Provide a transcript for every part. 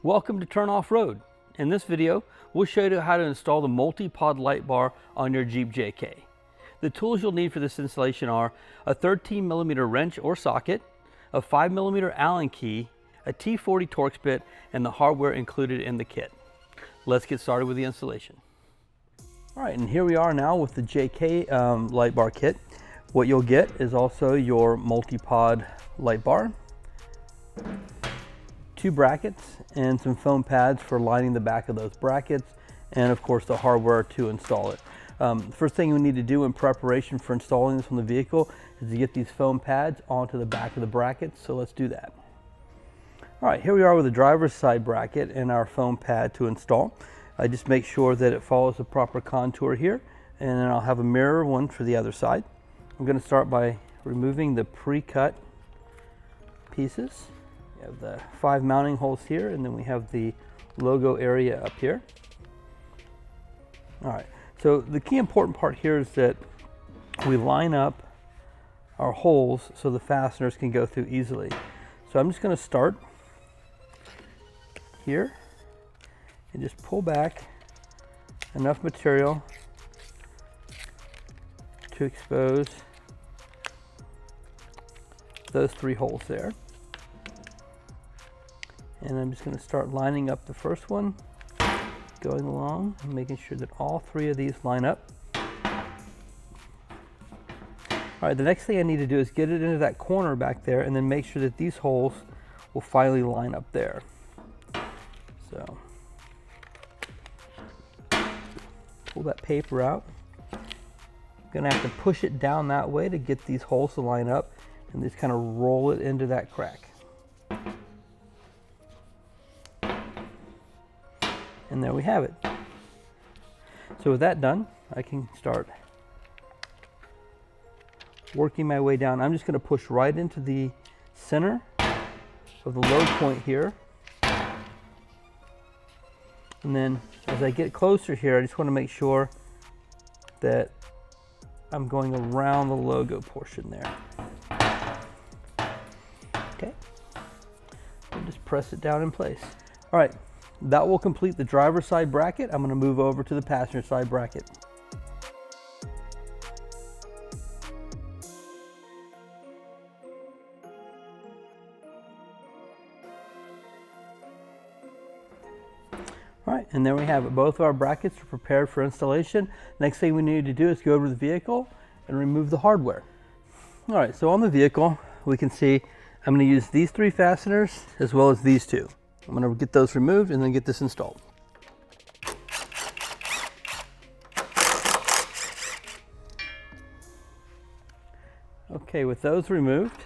Welcome to Turn Off Road. In this video, we'll show you how to install the multi-pod light bar on your Jeep JK. The tools you'll need for this installation are a 13mm wrench or socket, a 5mm Allen key, a T40 Torx bit, and the hardware included in the kit. Let's get started with the installation. All right, and here we are now with the JK light bar kit. What you'll get is also your multi-pod light bar, 2 brackets and some foam pads for lining the back of those brackets, and of course the hardware to install it. The first thing we need to do in preparation for installing this on the vehicle is to get these foam pads onto the back of the brackets, so let's do that. All right, here we are with the driver's side bracket and our foam pad to install. I just make sure that it follows the proper contour here, and then I'll have a mirror one for the other side. I'm going to start by removing the pre-cut pieces. We have the 5 mounting holes here, and then we have the logo area up here. All right, so the key important part here is that we line up our holes so the fasteners can go through easily. So I'm just going to start here and just pull back enough material to expose those 3 holes there. And I'm just going to start lining up the first one, going along and making sure that all 3 of these line up. All right, the next thing I need to do is get it into that corner back there and then make sure that these holes will finally line up there. So, pull that paper out. I'm going to have to push it down that way to get these holes to line up, and just kind of roll it into that crack. And there we have it. So with that done, I can start working my way down. I'm just going to push right into the center of the load point here. And then as I get closer here, I just want to make sure that I'm going around the logo portion there. Okay. And just press it down in place. All right. That will complete the driver's side bracket. I'm going to move over to the passenger side bracket. All right, and there we have it. Both of our brackets are prepared for installation. Next thing we need to do is go over to the vehicle and remove the hardware. All right, so on the vehicle, we can see I'm going to use these 3 fasteners as well as these 2. I'm going to get those removed and then get this installed. Okay, with those removed,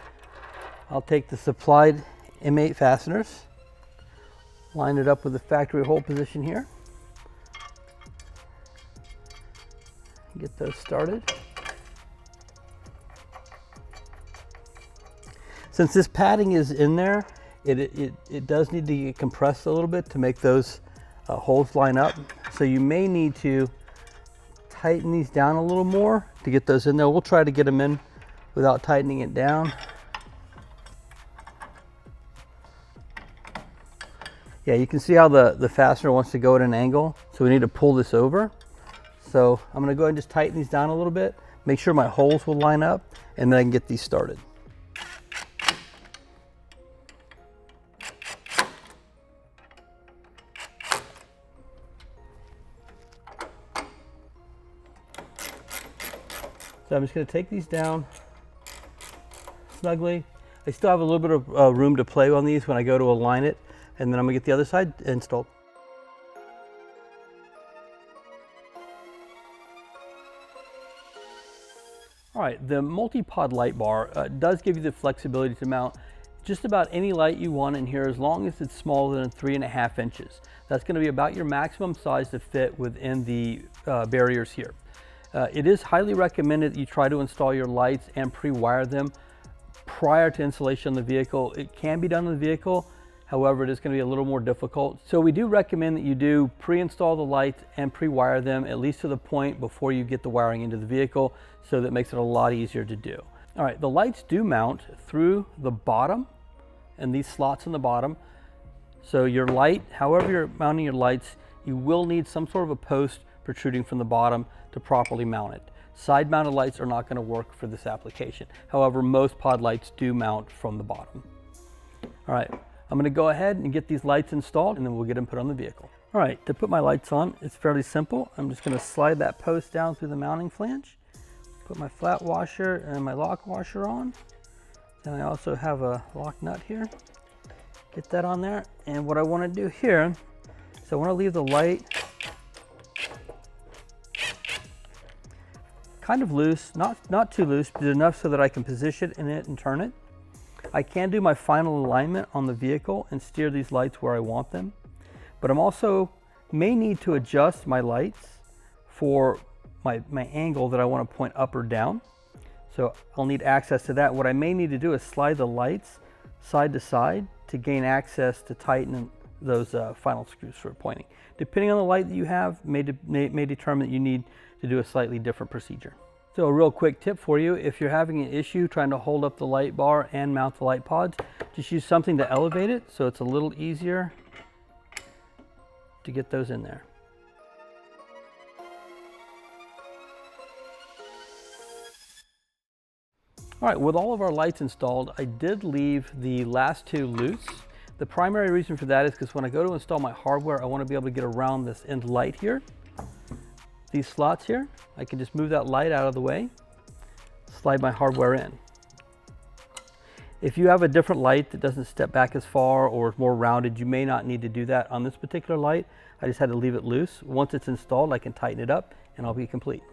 I'll take the supplied M8 fasteners, line it up with the factory hole position here, get those started. Since this padding is in there, it does need to get compressed a little bit to make those holes line up. So you may need to tighten these down a little more to get those in there. We'll try to get them in without tightening it down. Yeah, you can see how the fastener wants to go at an angle. So we need to pull this over. So I'm gonna go ahead and just tighten these down a little bit, make sure my holes will line up, and then I can get these started. So I'm just going to take these down snugly. I still have a little bit of room to play on these when I go to align it, and then I'm going to get the other side installed. All right, the multi-pod light bar does give you the flexibility to mount just about any light you want in here, as long as it's smaller than 3.5 inches. That's going to be about your maximum size to fit within the barriers here. It is highly recommended that you try to install your lights and pre-wire them prior to installation on the vehicle. It can be done on the vehicle, however, it is going to be a little more difficult. So we do recommend that you do pre-install the lights and pre-wire them at least to the point before you get the wiring into the vehicle, so that makes it a lot easier to do. All right, the lights do mount through the bottom and these slots in the bottom So your light, however you're mounting your lights, you will need some sort of a post protruding from the bottom to properly mount it. Side mounted lights are not going to work for this application. However, most pod lights do mount from the bottom. All right, I'm going to go ahead and get these lights installed and then we'll get them put on the vehicle. All right, to put my lights on, it's fairly simple. I'm just going to slide that post down through the mounting flange, put my flat washer and my lock washer on. Then I also have a lock nut here. Get that on there. And what I want to do here, so I want to leave the light kind of loose, not too loose, but enough so that I can position in it and turn it. I can do my final alignment on the vehicle and steer these lights where I want them. But I'm also may need to adjust my lights for my angle that I want to point up or down. So I'll need access to that. What I may need to do is slide the lights side to side to gain access to tighten those final screws for pointing. Depending on the light that you have, may determine that you need to do a slightly different procedure. So a real quick tip for you, if you're having an issue trying to hold up the light bar and mount the light pods, just use something to elevate it so it's a little easier to get those in there. All right, with all of our lights installed, I did leave the last two loose. The primary reason for that is because when I go to install my hardware, I want to be able to get around this end light here. These slots here, I can just move that light out of the way, slide my hardware in. If you have a different light that doesn't step back as far or is more rounded, you may not need to do that on this particular light. I just had to leave it loose. Once it's installed, I can tighten it up and I'll be complete.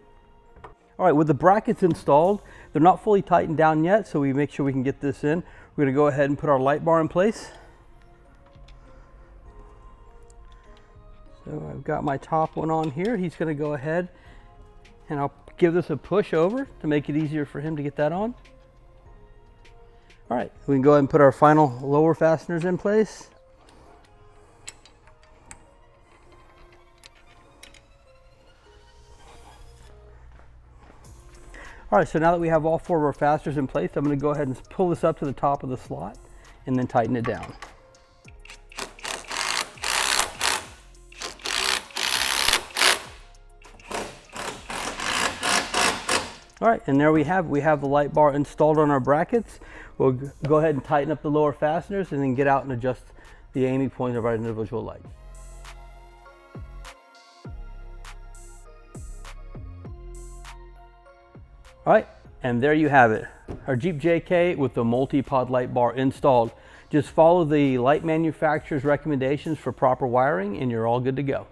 All right, with the brackets installed, they're not fully tightened down yet, so we make sure we can get this in. We're gonna go ahead and put our light bar in place. So I've got my top one on here. He's gonna go ahead and I'll give this a push over to make it easier for him to get that on. All right, we can go ahead and put our final lower fasteners in place. All right, so now that we have all four of our fasteners in place, I'm going to go ahead and pull this up to the top of the slot and then tighten it down. All right, and there we have the light bar installed on our brackets. We'll go ahead and tighten up the lower fasteners and then get out and adjust the aiming point of our individual lights. All right, and there you have it. Our Jeep JK with the multi-pod light bar installed. Just follow the light manufacturer's recommendations for proper wiring and you're all good to go.